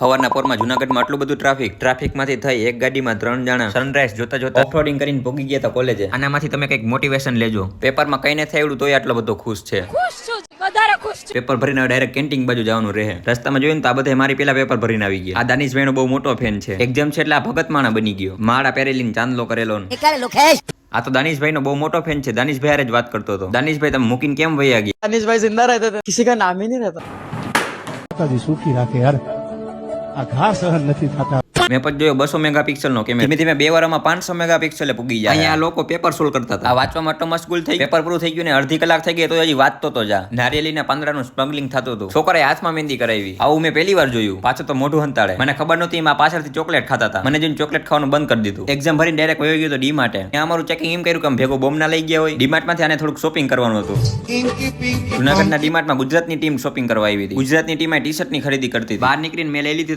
સવારના પોરમાં જુનાગઢમાં આટલું બધું ટ્રાફિકમાંથી થઈ એક ગાડીમાં 3 જણા સનરાઈઝ જોતા જોતા ઓફરોડિંગ કરીને પહોંચી ગયા હતા કોલેજે. આનામાંથી તમે કંઈક મોટિવેશન લેજો. પેપરમાં કઈ નથી આવડ્યું તોય આટલો બધો ખુશ છે. પેપર ભરીને ડાયરેક્ટ કેન્ટીન બાજુ જવાનું રહે. રસ્તામાં જોયું તો આ બધા મારી પેલા પેપર ભરીને આવી ગયા. આ દાનિશભાઈનો બહુ મોટો ફેન છે. એક્ઝામ છે એટલે આ ભગત માણા બની ગયો. માળા પહેરેલીને ચાંદલો કરેલો. આ તો દાનિશભાઈનો બહુ મોટો ફેન છે. દાનિશભાઈ હારે જ વાત કરતો હતો. દાનિશભાઈ તમે મૂકીને કેમ વયા ગયા? दानिश जिंदा रहते थे, किसी का नाम ही नहीं रहता. सुखी राखे यार आ घा सहन નથી થતા. મેં પછી જોયો 200 મેગાપિક્સલ નો કેમેરા. ધીમે ધીમે 2 વારમાં 500 મેગાપિક્સલે પૂગી જાય. અહીંયા લોકો પેપર સોલ્વ કરતા હતા. આ વાંચવામાં એટલો મશગુલ થઈ પેપર પૂરું થઈ ગયું ને અડધી કલાક થઈ ગઈ તો હજી વાંચતો તો જા. નારિયેળીના પાંદડાનું સ્મગલિંગ થતું હતું. છોકરાએ હાથમાં મહેંદી કરાવી. આવું મેં પહેલી વાર જોયું. પાછો તો મોઢું હંતાડે. મને ખબર નહોતી એમાં પાછળથી ચોકલેટ ખાતા હતા. મને જોઈને ચોકલેટ ખાવાનું બંધ કરી દીધું. એક્ઝામ ભરીને ડાયરેક્ટ વયો ગયો તો ડીમાર્ટે. ત્યાં અમારું ચેકિંગ એમ કર્યું કે ભેગો બોમ્બ ના લઈ ગયા હોય. ડીમાર્ટમાંથી આને થોડુંક શોપિંગ કરવાનું હતું. જુનાગઢના ડીમાર્ટમાં ગુજરાતની ટીમ શોપિંગ કરવા આવી હતી. ગુજરાતની ટીમે ટી-શર્ટની ખરીદી કરતી. બહાર નીકળીને મેં લઈ લીધી